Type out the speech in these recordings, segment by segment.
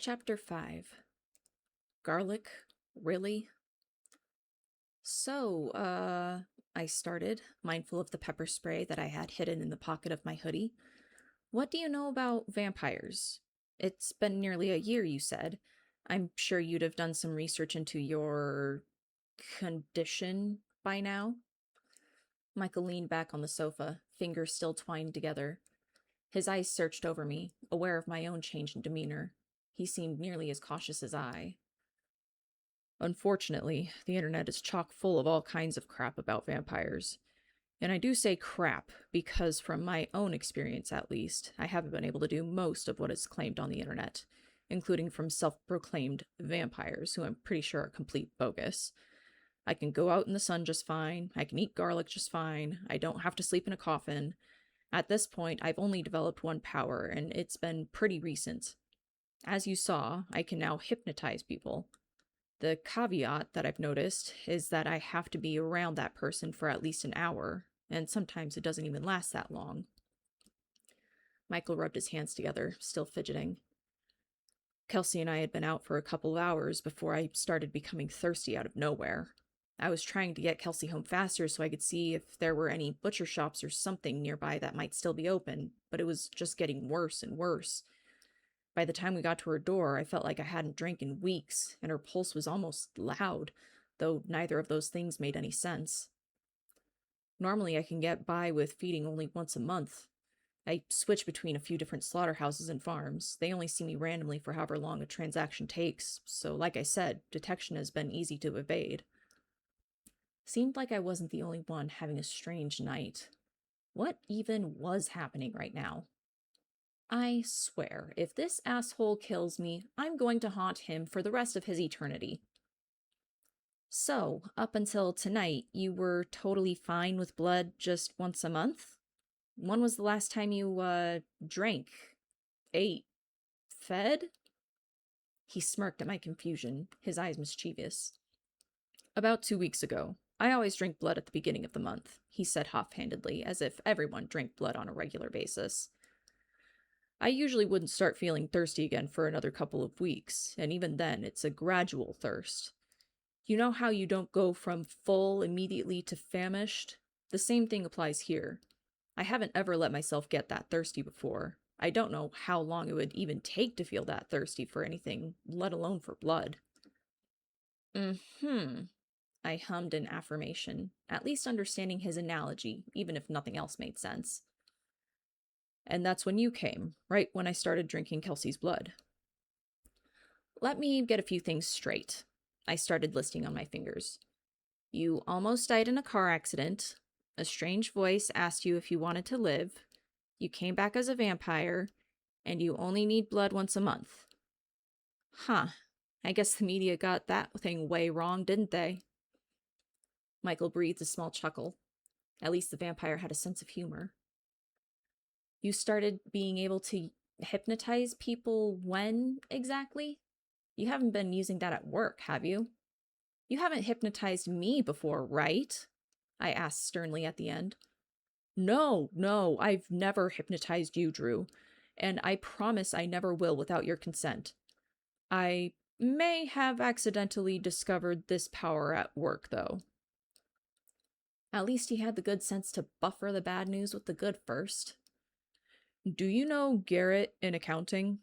Chapter 5. Garlic? Really? I started, mindful of the pepper spray that I had hidden in the pocket of my hoodie. What do you know about vampires? It's been nearly a year, you said. I'm sure you'd have done some research into your condition by now. Michael leaned back on the sofa, fingers still twined together. His eyes searched over me, aware of my own change in demeanor. He seemed nearly as cautious as I. Unfortunately, the internet is chock full of all kinds of crap about vampires. And I do say crap because, from my own experience at least, I haven't been able to do most of what is claimed on the internet, including from self proclaimed vampires, who I'm pretty sure are complete bogus. I can go out in the sun just fine, I can eat garlic just fine, I don't have to sleep in a coffin. At this point, I've only developed one power, and it's been pretty recent. As you saw, I can now hypnotize people. The caveat that I've noticed is that I have to be around that person for at least an hour, and sometimes it doesn't even last that long. Michael rubbed his hands together, still fidgeting. Kelsey and I had been out for a couple of hours before I started becoming thirsty out of nowhere. I was trying to get Kelsey home faster so I could see if there were any butcher shops or something nearby that might still be open, but it was just getting worse and worse. By the time we got to her door, I felt like I hadn't drank in weeks, and her pulse was almost loud, though neither of those things made any sense. Normally, I can get by with feeding only once a month. I switch between a few different slaughterhouses and farms. They only see me randomly for however long a transaction takes, so like I said, detection has been easy to evade. Seemed like I wasn't the only one having a strange night. What even was happening right now? I swear, if this asshole kills me, I'm going to haunt him for the rest of his eternity. So, up until tonight, you were totally fine with blood just once a month? When was the last time you, drank, ate, fed? He smirked at my confusion, his eyes mischievous. About 2 weeks ago. I always drink blood at the beginning of the month, he said offhandedly, as if everyone drank blood on a regular basis. I usually wouldn't start feeling thirsty again for another couple of weeks, and even then, it's a gradual thirst. You know how you don't go from full immediately to famished? The same thing applies here. I haven't ever let myself get that thirsty before. I don't know how long it would even take to feel that thirsty for anything, let alone for blood. Mm-hmm. I hummed in affirmation, at least understanding his analogy, even if nothing else made sense. And that's when you came, right when I started drinking Kelsey's blood. Let me get a few things straight. I started listing on my fingers. You almost died in a car accident. A strange voice asked you if you wanted to live. You came back as a vampire. And you only need blood once a month. Huh. I guess the media got that thing way wrong, didn't they? Michael breathed a small chuckle. At least the vampire had a sense of humor. You started being able to hypnotize people when exactly? You haven't been using that at work, have you? You haven't hypnotized me before, right? I asked sternly at the end. No, I've never hypnotized you, Drew, and I promise I never will without your consent. I may have accidentally discovered this power at work, though. At least he had the good sense to buffer the bad news with the good first. Do you know Garrett in accounting?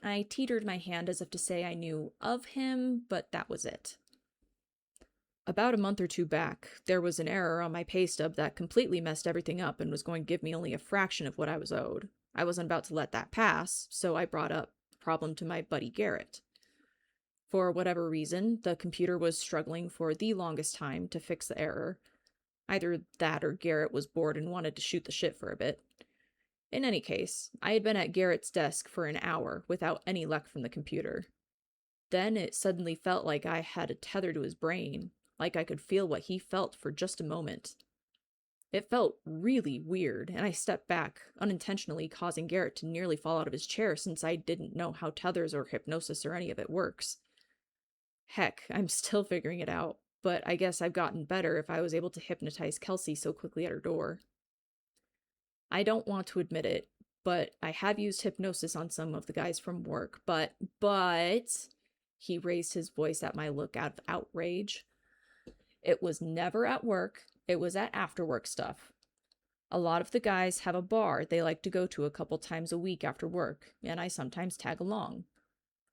I teetered my hand as if to say I knew of him, but that was it. About a month or two back, there was an error on my pay stub that completely messed everything up and was going to give me only a fraction of what I was owed. I wasn't about to let that pass, so I brought up the problem to my buddy Garrett. For whatever reason, the computer was struggling for the longest time to fix the error. Either that or Garrett was bored and wanted to shoot the shit for a bit. In any case, I had been at Garrett's desk for an hour without any luck from the computer. Then it suddenly felt like I had a tether to his brain, like I could feel what he felt for just a moment. It felt really weird, and I stepped back, unintentionally causing Garrett to nearly fall out of his chair since I didn't know how tethers or hypnosis or any of it works. Heck, I'm still figuring it out, but I guess I've gotten better if I was able to hypnotize Kelsey so quickly at her door. I don't want to admit it, But I have used hypnosis on some of the guys from work. But, he raised his voice at my look out of outrage. It was never at work, it was at after work stuff. A lot of the guys have a bar they like to go to a couple times a week after work, and I sometimes tag along.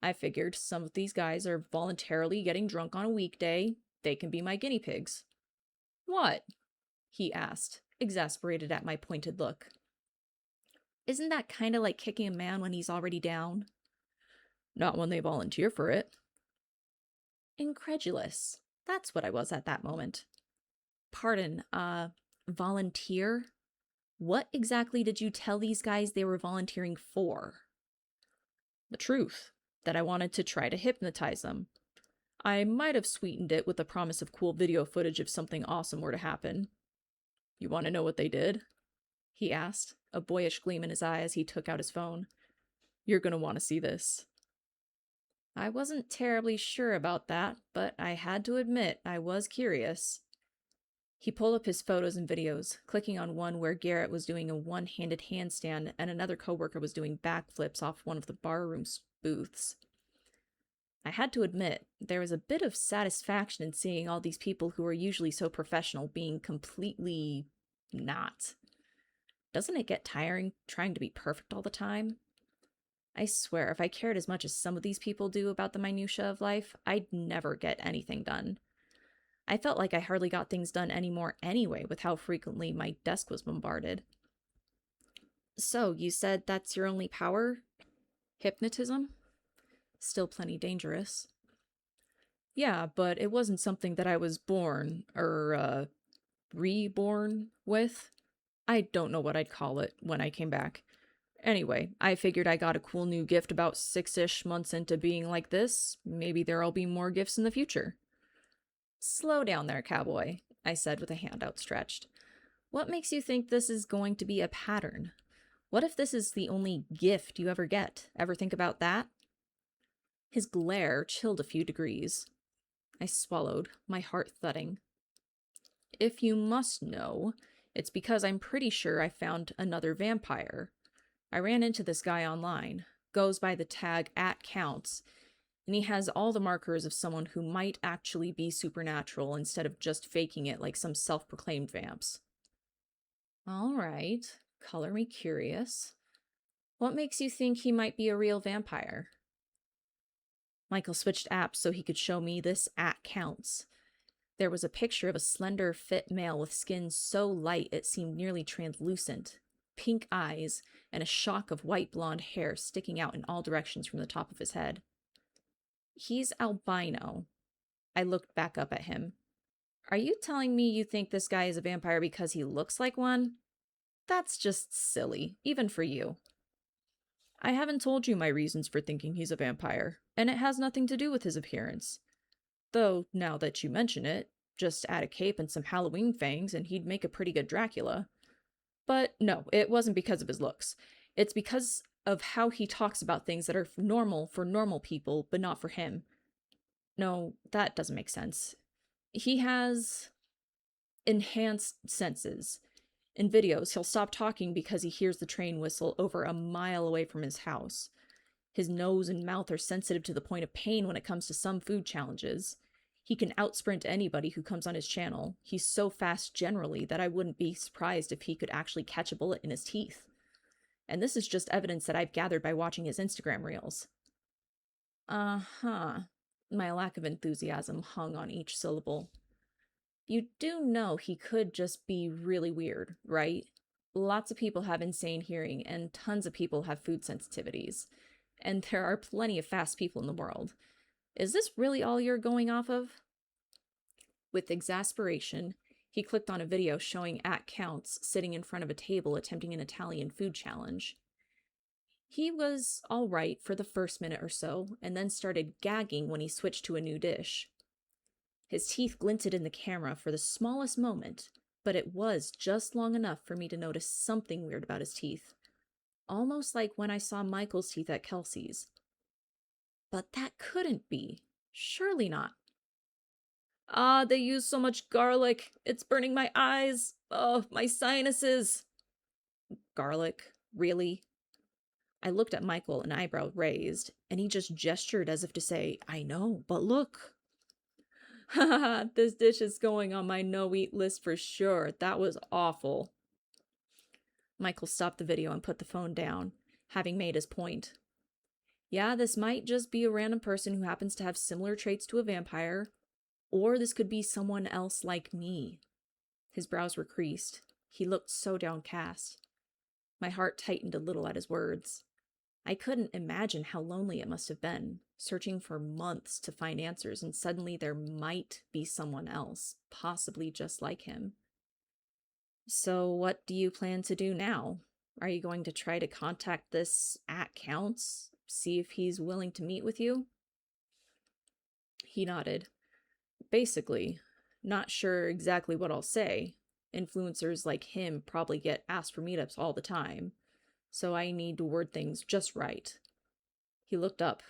I figured some of these guys are voluntarily getting drunk on a weekday. They can be my guinea pigs. What? He asked, exasperated at my pointed look. Isn't that kind of like kicking a man when he's already down? Not when they volunteer for it. Incredulous. That's what I was at that moment. Pardon, volunteer? What exactly did you tell these guys they were volunteering for? The truth, that I wanted to try to hypnotize them. I might have sweetened it with the promise of cool video footage if something awesome were to happen. You want to know what they did? He asked, a boyish gleam in his eye as he took out his phone. You're going to want to see this. I wasn't terribly sure about that, but I had to admit I was curious. He pulled up his photos and videos, clicking on one where Garrett was doing a one-handed handstand and another coworker was doing backflips off one of the barroom booths. I had to admit, there was a bit of satisfaction in seeing all these people who are usually so professional being completely not. Doesn't it get tiring trying to be perfect all the time? I swear, if I cared as much as some of these people do about the minutiae of life, I'd never get anything done. I felt like I hardly got things done anymore anyway with how frequently my desk was bombarded. So, you said that's your only power? Hypnotism? Still plenty dangerous. Yeah, but it wasn't something that I was reborn with. I don't know what I'd call it when I came back. Anyway, I figured I got a cool new gift about 6-ish months into being like this. Maybe there'll be more gifts in the future. Slow down there, cowboy, I said with a hand outstretched. What makes you think this is going to be a pattern? What if this is the only gift you ever get? Ever think about that? His glare chilled a few degrees. I swallowed, my heart thudding. If you must know, it's because I'm pretty sure I found another vampire. I ran into this guy online, goes by the tag @counts, and he has all the markers of someone who might actually be supernatural instead of just faking it like some self-proclaimed vamps. All right, color me curious. What makes you think he might be a real vampire? Michael switched apps so he could show me this @counts. There was a picture of a slender, fit male with skin so light it seemed nearly translucent, pink eyes, and a shock of white blonde hair sticking out in all directions from the top of his head. He's albino. I looked back up at him. Are you telling me you think this guy is a vampire because he looks like one? That's just silly, even for you. I haven't told you my reasons for thinking he's a vampire, and it has nothing to do with his appearance. Though, now that you mention it, just add a cape and some Halloween fangs and he'd make a pretty good Dracula. But no, it wasn't because of his looks. It's because of how he talks about things that are normal for normal people, but not for him. No, that doesn't make sense. He has enhanced senses. In videos, he'll stop talking because he hears the train whistle over a mile away from his house. His nose and mouth are sensitive to the point of pain when it comes to some food challenges. He can outsprint anybody who comes on his channel. He's so fast generally that I wouldn't be surprised if he could actually catch a bullet in his teeth. And this is just evidence that I've gathered by watching his Instagram reels. Uh-huh. My lack of enthusiasm hung on each syllable. You do know he could just be really weird, right? Lots of people have insane hearing, and tons of people have food sensitivities. And there are plenty of fast people in the world. Is this really all you're going off of? With exasperation, he clicked on a video showing @counts sitting in front of a table attempting an Italian food challenge. He was all right for the first minute or so, and then started gagging when he switched to a new dish. His teeth glinted in the camera for the smallest moment, but it was just long enough for me to notice something weird about his teeth. Almost like when I saw Michael's teeth at Kelsey's. But that couldn't be. Surely not. Ah, they use so much garlic. It's burning my eyes. Oh, my sinuses. Garlic? Really? I looked at Michael, an eyebrow raised, and he just gestured as if to say, I know, but look. Haha, this dish is going on my no-eat list for sure. That was awful. Michael stopped the video and put the phone down, having made his point. Yeah, this might just be a random person who happens to have similar traits to a vampire, or this could be someone else like me. His brows were creased. He looked so downcast. My heart tightened a little at his words. I couldn't imagine how lonely it must have been, searching for months to find answers, and suddenly there might be someone else, possibly just like him. So what do you plan to do now? Are you going to try to contact this @Counts, see if he's willing to meet with you? He nodded. Basically, not sure exactly what I'll say. Influencers like him probably get asked for meetups all the time, so I need to word things just right. He looked up.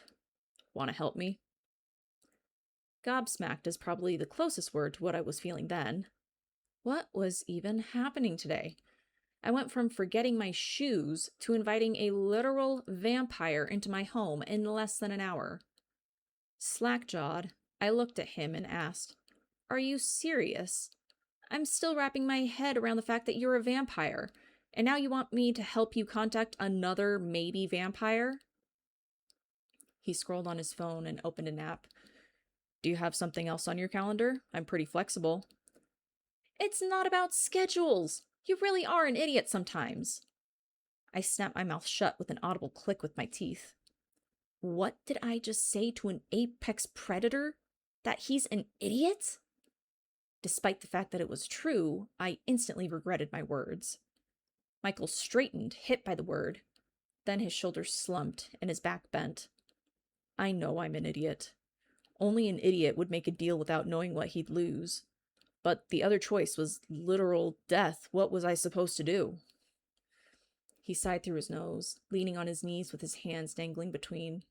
Want to help me? Gobsmacked is probably the closest word to what I was feeling then. What was even happening today? I went from forgetting my shoes to inviting a literal vampire into my home in less than an hour. Slack-jawed, I looked at him and asked, Are you serious? I'm still wrapping my head around the fact that you're a vampire, and now you want me to help you contact another maybe vampire? He scrolled on his phone and opened an app. Do you have something else on your calendar? I'm pretty flexible. It's not about schedules. You really are an idiot sometimes. I snapped my mouth shut with an audible click with my teeth. What did I just say to an apex predator? That he's an idiot? Despite the fact that it was true, I instantly regretted my words. Michael straightened, hit by the word. Then his shoulders slumped and his back bent. I know I'm an idiot. Only an idiot would make a deal without knowing what he'd lose. But the other choice was literal death. What was I supposed to do? He sighed through his nose, leaning on his knees with his hands dangling between.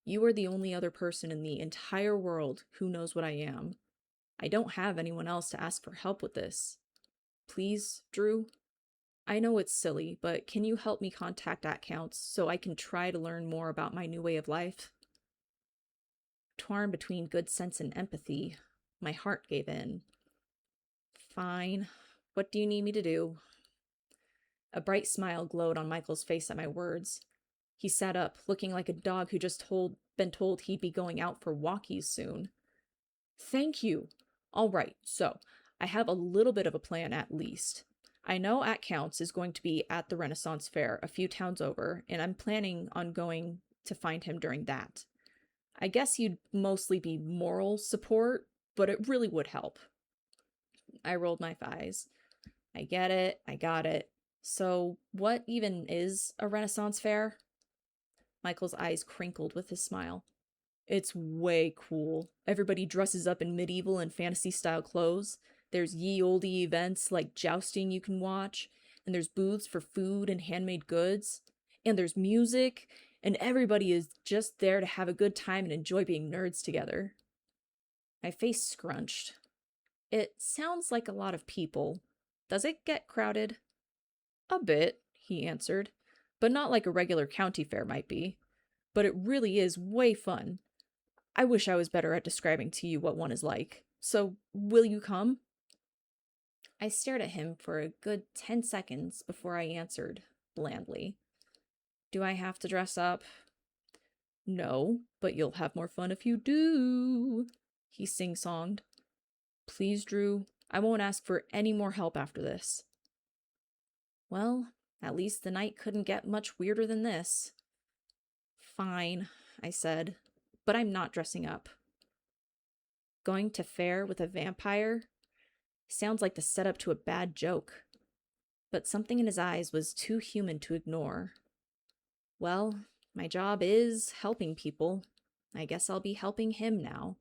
You are the only other person in the entire world who knows what I am. I don't have anyone else to ask for help with this. Please, Drew? I know it's silly, but can you help me contact @Counts so I can try to learn more about my new way of life? Torn between good sense and empathy, my heart gave in. Fine. What do you need me to do? A bright smile glowed on Michael's face at my words. He sat up, looking like a dog who just been told he'd be going out for walkies soon. Thank you. All right, so I have a little bit of a plan at least. I know @Counts is going to be at the Renaissance Fair a few towns over, and I'm planning on going to find him during that. I guess you'd mostly be moral support, but it really would help. I rolled my eyes. I get it. I got it. So, what even is a Renaissance Fair? Michael's eyes crinkled with his smile. It's way cool. Everybody dresses up in medieval and fantasy-style clothes. There's ye olde events like jousting you can watch, and there's booths for food and handmade goods, and there's music, and everybody is just there to have a good time and enjoy being nerds together. My face scrunched. It sounds like a lot of people. Does it get crowded? A bit, he answered, but not like a regular county fair might be. But it really is way fun. I wish I was better at describing to you what one is like. So, will you come? I stared at him for a good 10 seconds before I answered, blandly. Do I have to dress up? No, but you'll have more fun if you do, he sing-songed. Please, Drew, I won't ask for any more help after this. Well, at least the night couldn't get much weirder than this. Fine, I said, but I'm not dressing up. Going to fair with a vampire? Sounds like the setup to a bad joke. But something in his eyes was too human to ignore. Well, my job is helping people. I guess I'll be helping him now.